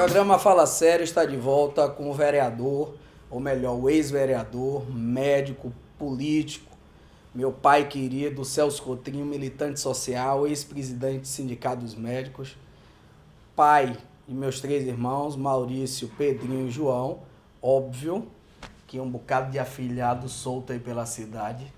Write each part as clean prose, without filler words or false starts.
Programa Fala Sério está de volta com o vereador, ou melhor, o ex-vereador, médico, político, meu pai querido, Celso Coutinho, militante social, ex-presidente do Sindicato dos Médicos, pai de meus três irmãos, Maurício, Pedrinho e João. Óbvio que um bocado de afilhado solto aí pela cidade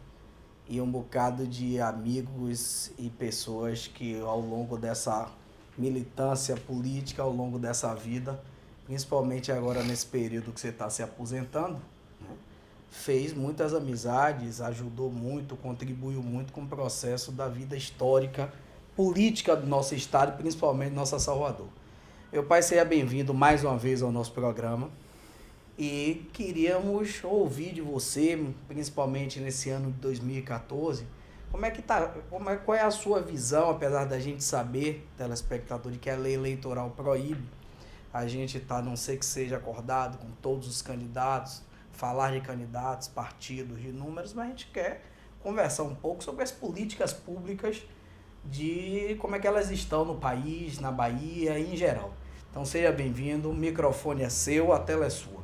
e um bocado de amigos e pessoas que ao longo dessa militância política, ao longo dessa vida, principalmente agora nesse período que você está se aposentando, né, fez muitas amizades, ajudou muito, contribuiu muito com o processo da vida histórica, política do nosso estado, principalmente nossa Salvador. Meu pai, seja bem-vindo mais uma vez ao nosso programa. E queríamos ouvir de você, principalmente nesse ano de 2014, como é que tá, qual é a sua visão, apesar da gente saber, telespectador, de que a lei eleitoral proíbe a gente tá, não sei que seja acordado com todos os candidatos, falar de candidatos, partidos, de números, mas a gente quer conversar um pouco sobre as políticas públicas de como é que elas estão no país, na Bahia e em geral. Então seja bem-vindo, o microfone é seu, a tela é sua.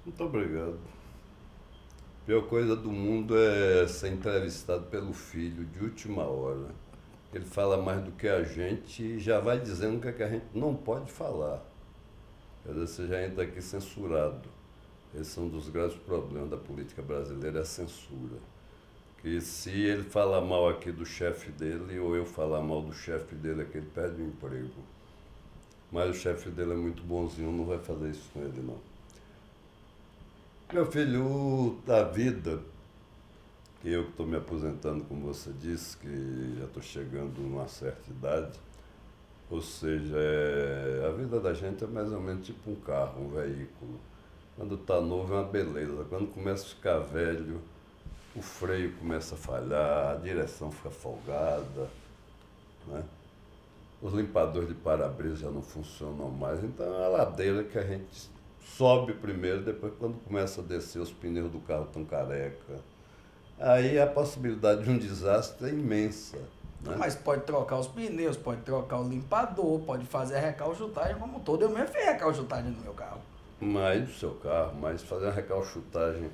Muito obrigado. A pior coisa do mundo é ser entrevistado pelo filho de última hora. Ele fala mais do que a gente e já vai dizendo o que a gente não pode falar. Quer dizer, você já entra aqui censurado. Esse é um dos graves problemas da política brasileira, é a censura. Que se ele falar mal aqui do chefe dele, ou eu falar mal do chefe dele aqui, ele perde o emprego. Mas o chefe dele é muito bonzinho, não vai fazer isso com ele, não. Meu filho, da vida, que eu estou me aposentando, como você disse, que já estou chegando numa certa idade, ou seja, a vida da gente é mais ou menos tipo um carro, um veículo. Quando está novo é uma beleza, quando começa a ficar velho, o freio começa a falhar, a direção fica folgada, né? Os limpadores de para-brisa já não funcionam mais, então é a ladeira que a gente sobe primeiro, depois quando começa a descer os pneus do carro estão careca. Aí a possibilidade de um desastre é imensa, né? Mas pode trocar os pneus, pode trocar o limpador, pode fazer a recalchutagem como um todo. Eu mesmo fiz recalchutagem no meu carro. Mas do seu carro, mas fazer uma recalchutagem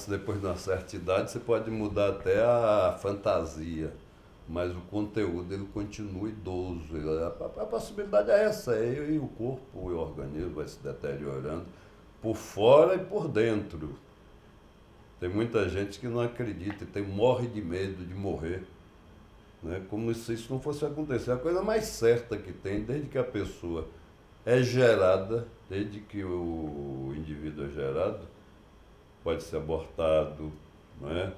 depois de uma certa idade, você pode mudar até a fantasia, mas o conteúdo ele continua idoso. A possibilidade é essa, e o corpo e o organismo vai se deteriorando por fora e por dentro. Tem muita gente que não acredita e morre de medo de morrer, né? Como se isso não fosse acontecer. A coisa mais certa que tem, desde que a pessoa é gerada, desde que o indivíduo é gerado, pode ser abortado, não é?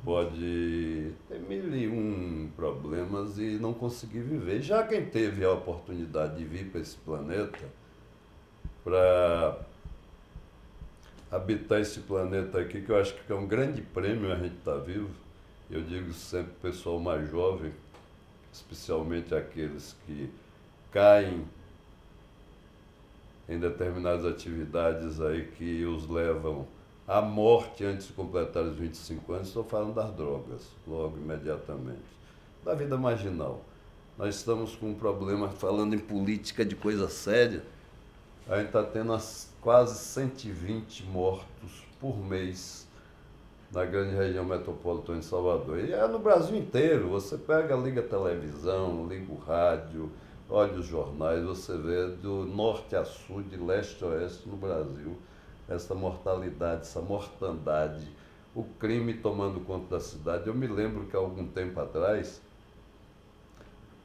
Pode ter mil e um problemas e não conseguir viver. Já quem teve a oportunidade de vir para esse planeta, para habitar esse planeta aqui, que eu acho que é um grande prêmio a gente estar vivo, eu digo sempre para o pessoal mais jovem, especialmente aqueles que caem em determinadas atividades aí que os levam à morte antes de completar os 25 anos, estou falando das drogas, logo imediatamente. Da vida marginal. Nós estamos com um problema, falando em política de coisa séria, a gente está tendo quase 120 mortos por mês na grande região metropolitana de Salvador. E é no Brasil inteiro, você pega, liga a televisão, liga o rádio, olha os jornais, você vê do norte a sul, de leste a oeste no Brasil, essa mortalidade, essa mortandade, o crime tomando conta da cidade. Eu me lembro que há algum tempo atrás,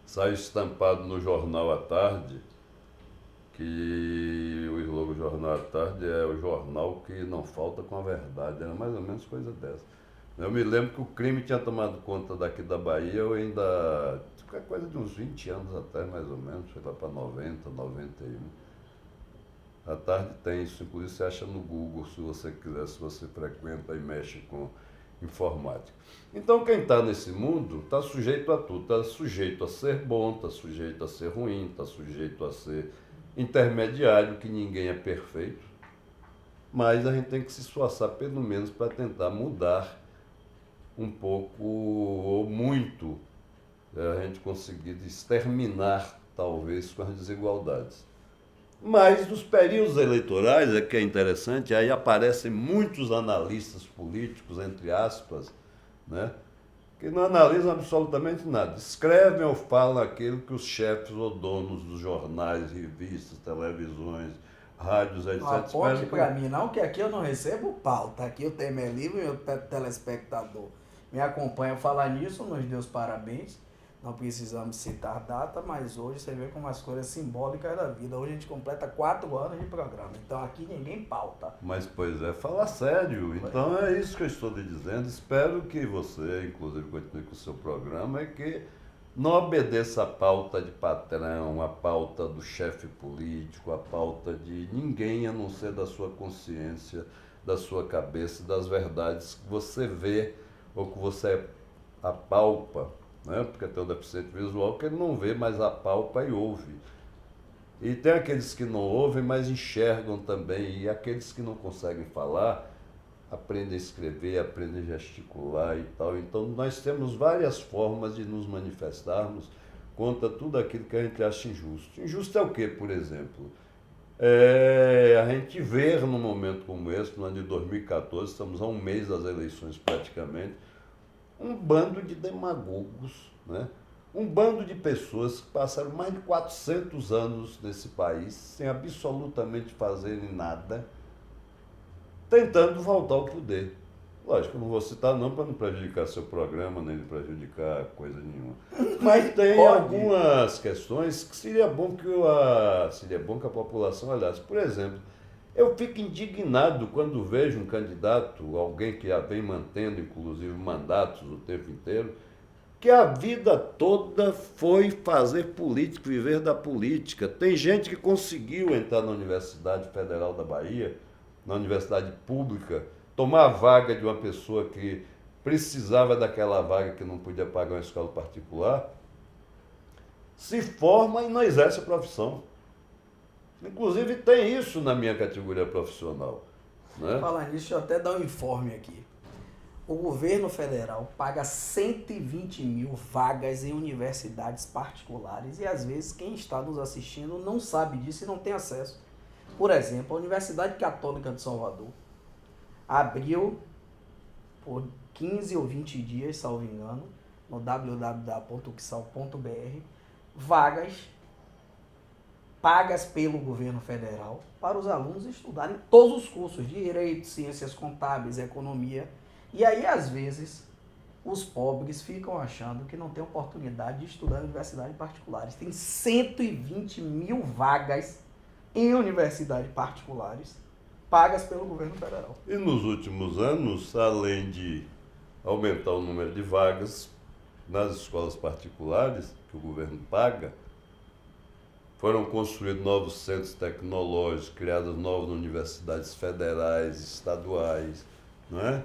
saiu estampado no Jornal à Tarde, que o slogan do Jornal à Tarde é o jornal que não falta com a verdade, era mais ou menos coisa dessa. Eu me lembro que o crime tinha tomado conta daqui da Bahia, eu ainda, coisa de uns 20 anos atrás, mais ou menos, foi lá para 90, 91. À Tarde tem isso, inclusive você acha no Google, se você quiser, se você frequenta e mexe com informática. Então quem está nesse mundo está sujeito a tudo, está sujeito a ser bom, está sujeito a ser ruim, está sujeito a ser intermediário, que ninguém é perfeito, mas a gente tem que se esforçar pelo menos para tentar mudar um pouco ou muito, a gente conseguir exterminar talvez, com as desigualdades. Mas nos períodos eleitorais, é que é interessante, aí aparecem muitos analistas políticos, entre aspas, né, que não analisam absolutamente nada. Escrevem ou falam aquilo que os chefes ou donos dos jornais, revistas, televisões, rádios, etc. Não aponte para mim, não, que aqui eu não recebo pauta. Aqui o tema é livre e o telespectador me acompanha falar nisso, nos deu os parabéns. Não precisamos citar data, mas hoje você vê como as coisas simbólicas da vida. Hoje a gente completa 4 anos de programa, então aqui ninguém pauta. Mas, pois é, fala sério. Então é isso que eu estou lhe dizendo. Espero que você, inclusive, continue com o seu programa e que não obedeça a pauta de patrão, a pauta do chefe político, a pauta de ninguém a não ser da sua consciência, da sua cabeça, das verdades que você vê ou que você apalpa. Né? Porque tem um deficiente visual que ele não vê, mas apalpa e ouve. E tem aqueles que não ouvem, mas enxergam também. E aqueles que não conseguem falar, aprendem a escrever, aprendem a gesticular e tal. Então, nós temos várias formas de nos manifestarmos contra tudo aquilo que a gente acha injusto. Injusto é o quê, por exemplo? A gente ver num momento como esse, no ano de 2014, estamos a um mês das eleições praticamente, um bando de demagogos, né? Um bando de pessoas que passaram mais de 400 anos nesse país, sem absolutamente fazerem nada, tentando voltar ao poder. Lógico, eu não vou citar não para não prejudicar seu programa, nem prejudicar coisa nenhuma. Mas tem algumas questões que seria bom que a população olhasse. Por exemplo, eu fico indignado quando vejo um candidato, alguém que já vem mantendo, inclusive, mandatos o tempo inteiro, que a vida toda foi fazer política, viver da política. Tem gente que conseguiu entrar na Universidade Federal da Bahia, na universidade pública, tomar a vaga de uma pessoa que precisava daquela vaga, que não podia pagar uma escola particular, se forma e não exerce a profissão. Inclusive tem isso na minha categoria profissional. Né? Falar nisso, deixa eu até dar um informe aqui. O governo federal paga 120 mil vagas em universidades particulares e às vezes quem está nos assistindo não sabe disso e não tem acesso. Por exemplo, a Universidade Católica de Salvador abriu por 15 ou 20 dias, salvo engano, no www.uxal.br, vagas pagas pelo governo federal para os alunos estudarem todos os cursos de Direito, Ciências Contábeis, Economia. E aí, às vezes, os pobres ficam achando que não tem oportunidade de estudar em universidades particulares. Tem 120 mil vagas em universidades particulares pagas pelo governo federal. E nos últimos anos, além de aumentar o número de vagas nas escolas particulares, que o governo paga, foram construídos novos centros tecnológicos, criadas novas universidades federais, estaduais, não é?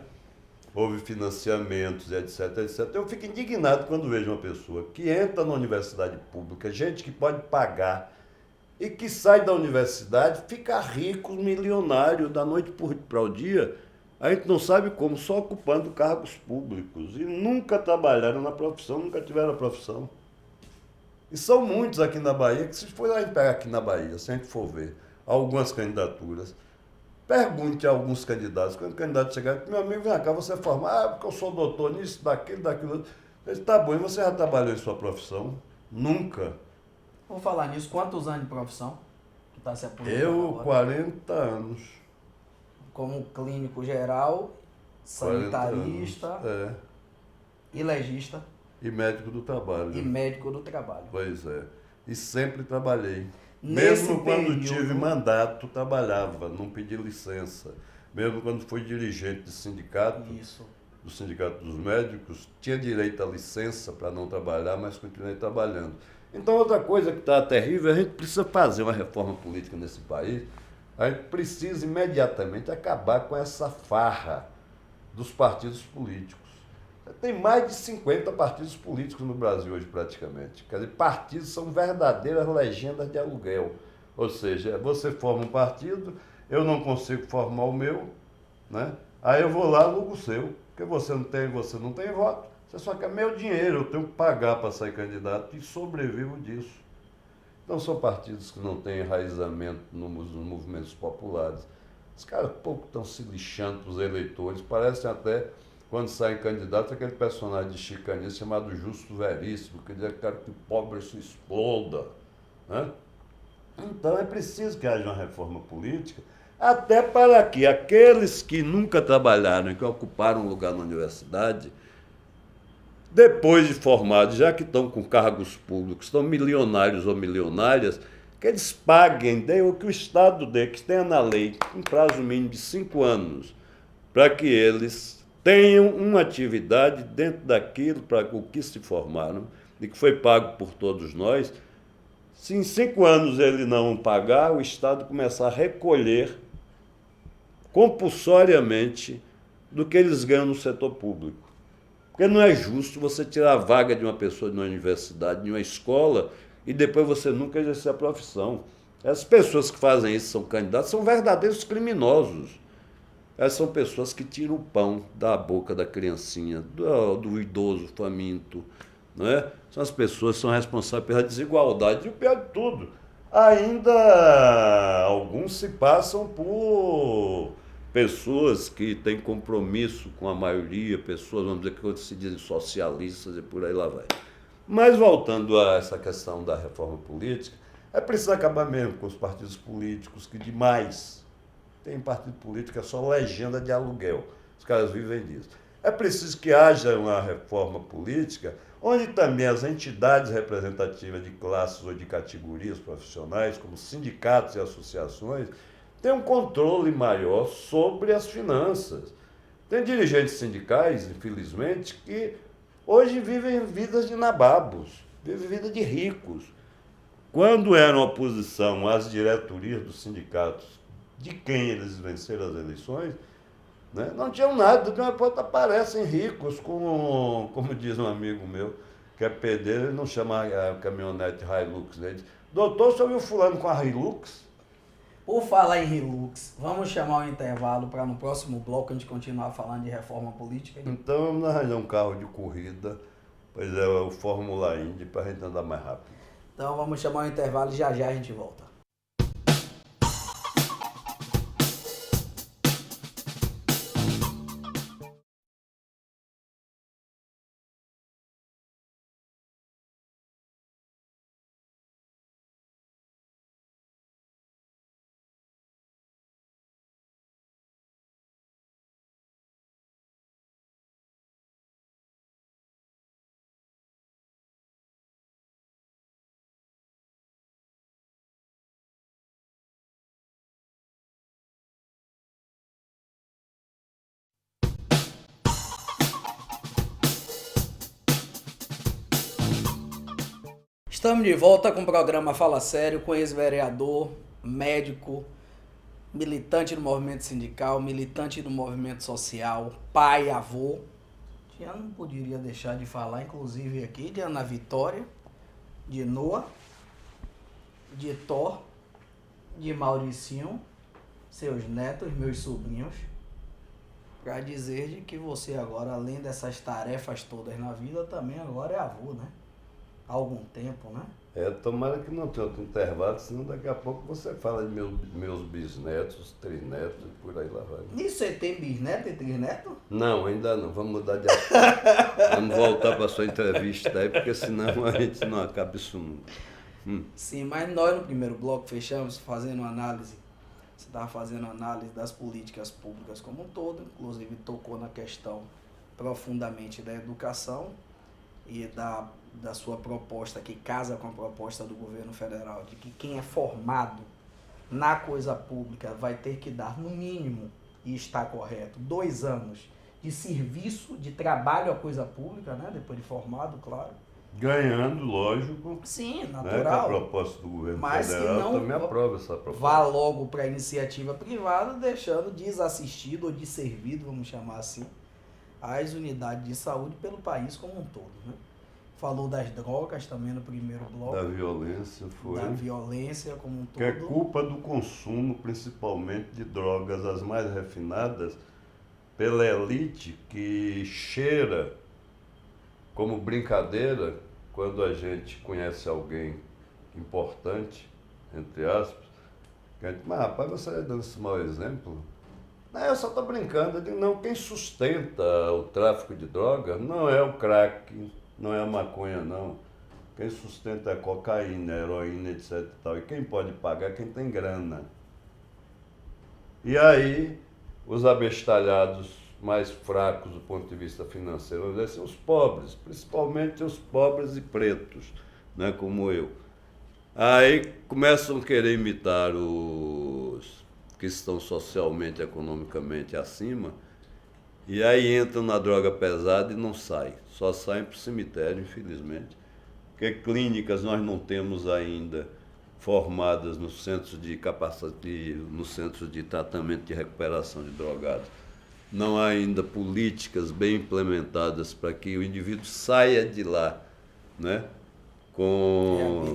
Houve financiamentos, etc, etc. Eu fico indignado quando vejo uma pessoa que entra na universidade pública, gente que pode pagar, e que sai da universidade, fica rico, milionário, da noite para o dia, a gente não sabe como, só ocupando cargos públicos, e nunca trabalharam na profissão, nunca tiveram a profissão. E são muitos aqui na Bahia, que se for lá e pegar aqui na Bahia, se a gente for ver algumas candidaturas, pergunte a alguns candidatos, quando o candidato chegar, meu amigo, vem cá, você é formado, porque eu sou doutor nisso, daquilo. Ele tá bom, e você já trabalhou em sua profissão? Nunca. Vou falar nisso, quantos anos de profissão tu está se aposentando Eu, agora? 40 anos. Como clínico geral, sanitarista e legista. E médico do trabalho. E médico do trabalho. Pois é. E sempre trabalhei. Nesse Mesmo quando período, tive mandato, trabalhava, não pedi licença. Mesmo quando fui dirigente de sindicato, do Sindicato dos Médicos, tinha direito à licença para não trabalhar, mas continuei trabalhando. Então, outra coisa que está terrível, a gente precisa fazer uma reforma política nesse país, a gente precisa imediatamente acabar com essa farra dos partidos políticos. Tem mais de 50 partidos políticos no Brasil hoje, praticamente. Quer dizer, partidos são verdadeiras legendas de aluguel. Ou seja, você forma um partido, eu não consigo formar o meu, né? Aí eu vou lá e alugo o seu, porque você não tem voto, você só quer meu dinheiro, eu tenho que pagar para sair candidato e sobrevivo disso. Não são partidos que não têm enraizamento nos movimentos populares. Os caras pouco estão se lixando para os eleitores, parecem até, quando saem candidatos, aquele personagem de chicanismo chamado Justo Veríssimo, que diz que quero que o pobre se exploda. Né? Então é preciso que haja uma reforma política, até para que aqueles que nunca trabalharam e que ocuparam um lugar na universidade, depois de formados, já que estão com cargos públicos, estão milionários ou milionárias, que eles paguem, deem o que o Estado dê, que tenha na lei um prazo mínimo de 5 anos, para que eles tenham uma atividade dentro daquilo para o que se formaram e que foi pago por todos nós. Se em 5 anos ele não pagar, o Estado começar a recolher compulsoriamente do que eles ganham no setor público. Porque não é justo você tirar a vaga de uma pessoa de uma universidade, de uma escola, e depois você nunca exercer a profissão. As pessoas que fazem isso, são candidatos, são verdadeiros criminosos. Essas são pessoas que tiram o pão da boca da criancinha, do idoso faminto. Não é? São as pessoas que são responsáveis pela desigualdade. E o pior de tudo, ainda alguns se passam por pessoas que têm compromisso com a maioria, pessoas, vamos dizer, que se dizem socialistas e por aí lá vai. Mas voltando a essa questão da reforma política, é preciso acabar mesmo com os partidos políticos, que demais tem partido político que é só legenda de aluguel. Os caras vivem disso. É preciso que haja uma reforma política onde também as entidades representativas de classes ou de categorias profissionais, como sindicatos e associações, tenham um controle maior sobre as finanças. Tem dirigentes sindicais, infelizmente, que hoje vivem vidas de nababos, vivem vida de ricos. Quando eram oposição às diretorias dos sindicatos, de quem eles venceram as eleições, né, não tinham nada, de uma ponta aparecem ricos, como diz um amigo meu, que é pedreiro, ele não chama a caminhonete Hilux, né? Ele diz, doutor, você viu fulano com a Hilux? Por falar em Hilux, vamos chamar um intervalo para no próximo bloco a gente continuar falando de reforma política? Então vamos arranjar um carro de corrida, pois é, o Fórmula Indy, para a gente andar mais rápido. Então vamos chamar um intervalo e já já a gente volta. Estamos de volta com o programa Fala Sério, com ex-vereador, médico, militante do movimento sindical, militante do movimento social, pai, avô. Já não poderia deixar de falar, inclusive aqui, de Ana Vitória, de Noah, de Thor, de Mauricinho, seus netos, meus sobrinhos, para dizer de que você agora, além dessas tarefas todas na vida, também agora é avô, né? Há algum tempo, né? Tomara que não tenha outro intervalo, senão daqui a pouco você fala de meus bisnetos, trisnetos e por aí lá vai. E você tem bisneto e trisneto? Não, ainda não. Vamos mudar de assunto. Vamos voltar para a sua entrevista aí, porque senão a gente não acaba isso nunca. Sim, mas nós no primeiro bloco fechamos fazendo análise. Você estava fazendo análise das políticas públicas como um todo, inclusive tocou na questão profundamente da educação e da sua proposta, que casa com a proposta do governo federal, de que quem é formado na coisa pública vai ter que dar, no mínimo, e está correto, 2 anos de serviço, de trabalho à coisa pública, né? Depois de formado, claro. Ganhando, lógico. Sim, natural. Né, com a proposta do governo mas federal, que não também aprova essa proposta. Vá logo para a iniciativa privada, deixando desassistido ou desservido, vamos chamar assim, as unidades de saúde pelo país como um todo, né? Falou das drogas também no primeiro bloco. Da violência, foi. Da violência como um todo. Que é culpa do consumo, principalmente de drogas as mais refinadas, pela elite que cheira como brincadeira quando a gente conhece alguém importante, entre aspas, que a gente, mas rapaz, você está dando esse mau exemplo? Não, eu só estou brincando. Eu digo, não, quem sustenta o tráfico de drogas não é o crack, não é a maconha, não. Quem sustenta é a cocaína, a heroína, etc. E tal. E quem pode pagar é quem tem grana. E aí, os abestalhados mais fracos do ponto de vista financeiro, vamos dizer, são os pobres, principalmente os pobres e pretos, né, como eu. Aí começam a querer imitar os que estão socialmente, economicamente acima, e aí entram na droga pesada e não saem. Só saem para o cemitério, infelizmente. Porque clínicas nós não temos ainda formadas nos centros nos centros de tratamento de recuperação de drogados. Não há ainda políticas bem implementadas para que o indivíduo saia de lá, né?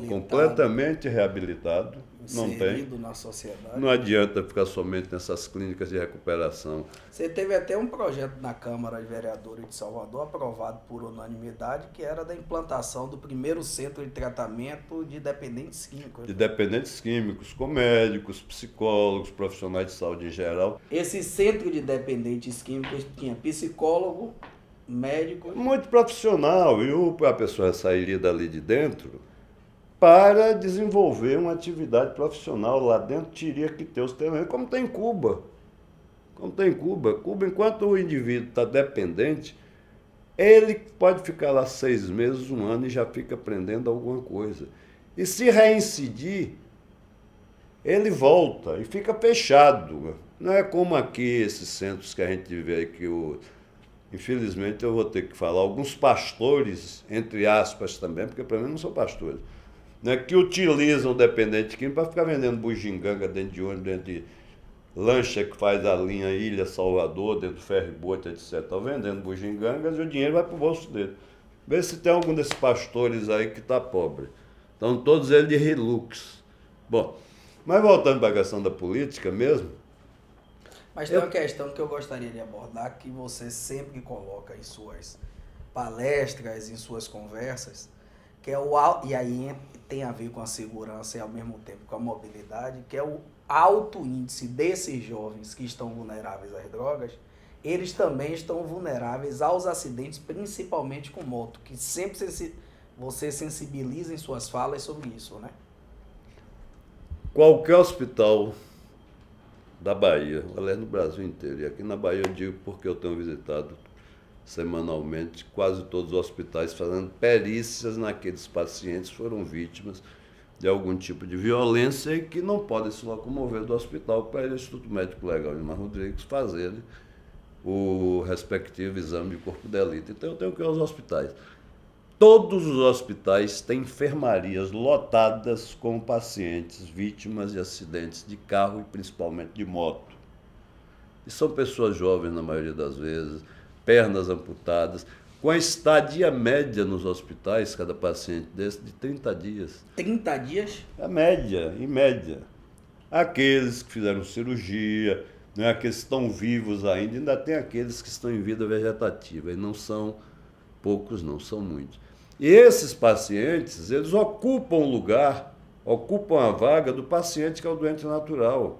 Completamente reabilitado. Não tem. Na sociedade. Não adianta ficar somente nessas clínicas de recuperação. Você teve até um projeto na Câmara de Vereadores de Salvador, aprovado por unanimidade, que era da implantação do primeiro centro de tratamento de dependentes químicos. De dependentes químicos, com médicos, psicólogos, profissionais de saúde em geral. Esse centro de dependentes químicos tinha psicólogo, médico... Muito profissional, e a pessoa sairia dali de dentro para desenvolver uma atividade profissional lá dentro, teria que ter os treinamentos, como tem em Cuba. Cuba, enquanto o indivíduo está dependente, ele pode ficar lá 6 meses, 1 ano e já fica aprendendo alguma coisa. E se reincidir, ele volta e fica fechado. Não é como aqui esses centros que a gente vê que infelizmente eu vou ter que falar, alguns pastores, entre aspas também, porque para mim não são pastores, né, que utilizam o dependente químico para ficar vendendo bugiganga dentro de ônibus, dentro de lancha que faz a linha Ilha-Salvador, dentro do ferry-boat, etc. Estão vendendo bugigangas e o dinheiro vai para o bolso dele. Vê se tem algum desses pastores aí que está pobre. Estão todos eles de Hilux. Bom, mas voltando para a questão da política mesmo. Mas tem uma questão que eu gostaria de abordar, que você sempre coloca em suas palestras, em suas conversas, que é e aí tem a ver com a segurança e ao mesmo tempo com a mobilidade, que é o alto índice desses jovens que estão vulneráveis às drogas, eles também estão vulneráveis aos acidentes, principalmente com moto, que sempre você sensibiliza em suas falas sobre isso, né? Qualquer hospital da Bahia, aliás, no Brasil inteiro, e aqui na Bahia eu digo porque eu tenho visitado semanalmente quase todos os hospitais fazendo perícias naqueles pacientes que foram vítimas de algum tipo de violência e que não podem se locomover do hospital para ir ao Instituto Médico Legal de Mar Rodrigues fazer o respectivo exame de corpo de delito. Então eu tenho que ir aos hospitais. Todos os hospitais têm enfermarias lotadas com pacientes vítimas de acidentes de carro e principalmente de moto. E são pessoas jovens na maioria das vezes, pernas amputadas, com a estadia média nos hospitais, cada paciente desse, de 30 dias. 30 dias? A média, em média. Aqueles que fizeram cirurgia, né, aqueles que estão vivos ainda tem aqueles que estão em vida vegetativa, e não são poucos, não, são muitos. E esses pacientes, eles ocupam o lugar, ocupam a vaga do paciente que é o doente natural.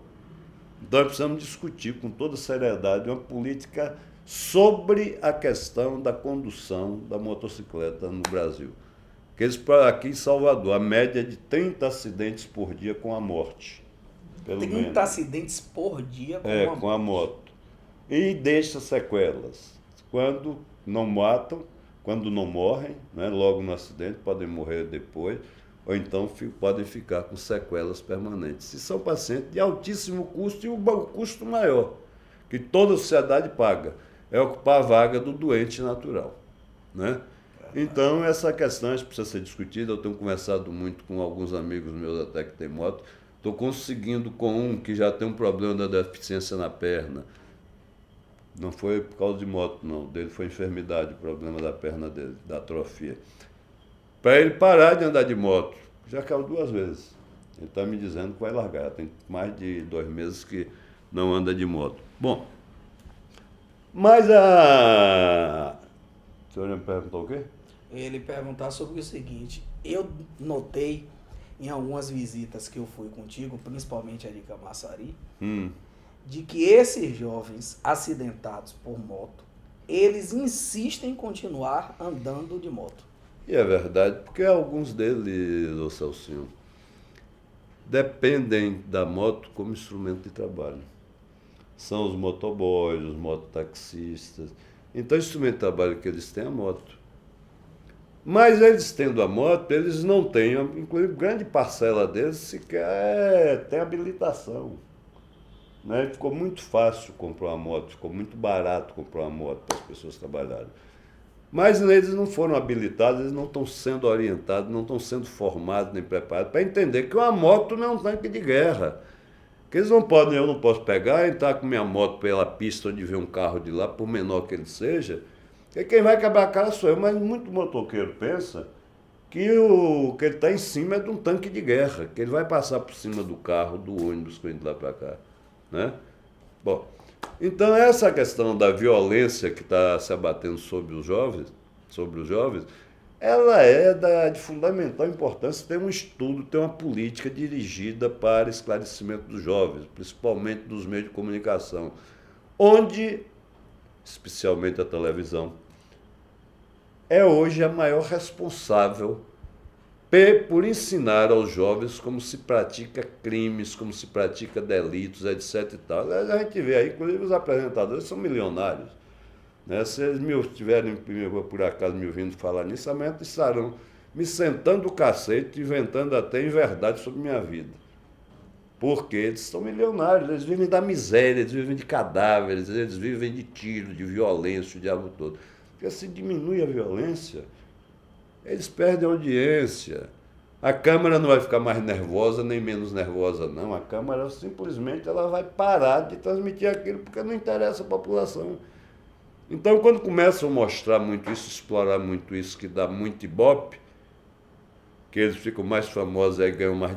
Então, nós precisamos discutir com toda seriedade uma política sobre a questão da condução da motocicleta no Brasil. Aqui em Salvador, a média é de 30 acidentes por dia com a morte. 30 acidentes por dia com a moto. E deixa sequelas. Quando não matam, quando não morrem, né, logo no acidente, podem morrer depois, ou então podem ficar com sequelas permanentes. E são pacientes de altíssimo custo e o custo maior, que toda a sociedade paga, é ocupar a vaga do doente natural, né? Então, essa questão precisa ser discutida. Eu tenho conversado muito com alguns amigos meus até que têm moto. Estou conseguindo com um que já tem um problema da deficiência na perna. Não foi por causa de moto, não. Dele foi enfermidade, o problema da perna dele, da atrofia. Para ele parar de andar de moto. Já caiu 2 vezes. Ele está me dizendo que vai largar. Tem mais de 2 meses que não anda de moto. Bom, mas o senhor me perguntou o quê? Ele perguntar sobre o seguinte: eu notei em algumas visitas que eu fui contigo, principalmente ali em Camaçari, Hum. de que esses jovens acidentados por moto, eles insistem em continuar andando de moto. E é verdade, porque alguns deles, ô Celcinho, dependem da moto como instrumento de trabalho. São os motoboys, os mototaxistas. Então, o instrumento de trabalho que eles têm é a moto. Mas eles tendo a moto, eles não têm, inclusive grande parcela deles sequer tem habilitação. Né? Ficou muito fácil comprar uma moto, ficou muito barato comprar uma moto para as pessoas trabalharem. Mas eles não foram habilitados, eles não estão sendo orientados, não estão sendo formados nem preparados para entender que uma moto não é um tanque de guerra. Que eles não podem, eu não posso pegar e entrar com minha moto pela pista onde vem um carro de lá, por menor que ele seja, que quem vai quebrar a cara sou eu. Mas muito motoqueiro pensa que o que ele está em cima é de um tanque de guerra, que ele vai passar por cima do carro, do ônibus que vem de lá para cá. Né? Bom, então essa questão da violência que está se abatendo sobre os jovens, ela é de fundamental importância ter um estudo, ter uma política dirigida para esclarecimento dos jovens, principalmente dos meios de comunicação, onde, especialmente a televisão, é hoje a maior responsável por ensinar aos jovens como se pratica crimes, como se pratica delitos, etc. E tal. A gente vê aí, inclusive os apresentadores são milionários. Né? Se eles tiverem, por acaso, me ouvindo falar nisso, amanhã estarão me sentando o cacete, inventando até em verdade sobre minha vida. Porque eles são milionários, eles vivem da miséria, eles vivem de cadáveres, eles vivem de tiro, de violência, o diabo todo. Porque se diminui a violência, eles perdem a audiência. A Câmara não vai ficar mais nervosa, nem menos nervosa, não. A Câmara simplesmente ela vai parar de transmitir aquilo, porque não interessa a população. Então, quando começam a mostrar muito isso, explorar muito isso, que dá muito ibope, que eles ficam mais famosos e ganham mais